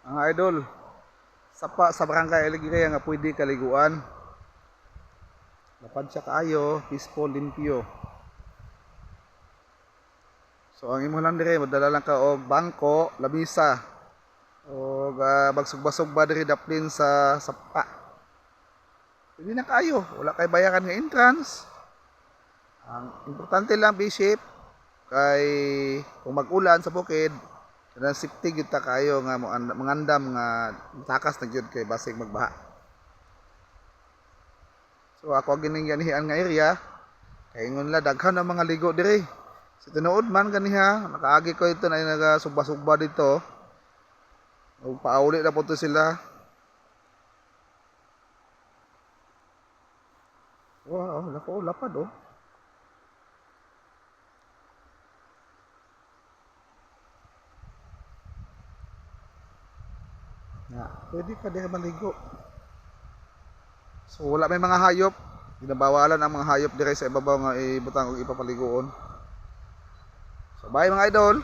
Mga idol, sa barangay Alegria nga pwede kaliguan. Lapad siya kaayo, peaceful, limpyo. So ang imo lang dire, madala lang ka og bangko, lamisa, o bagsugba-sugba diri daplin sa sapa. Pwede na kaayo, wala kay bayaran nga entrance. Ang importante lang bishop kay kung mag-ulan sa bukid, kanang safety gyud ta kayo nga mangandam nga takas na gyud kay basig magbaha. So ako gining ganihan nga area kay ingon la daghan ang mga ligo diri. Sa tinuod man ganiha, nakaagi ko ito na nagasugba-sugba dito. O pauli na po to sila. Wow, lako lapad oh. Pwede ka din maligo. So wala may mga hayop. Ginabawalan ang mga hayop dire sa ibabaw nga ibutang og ipapaliguon. So bye mga idol.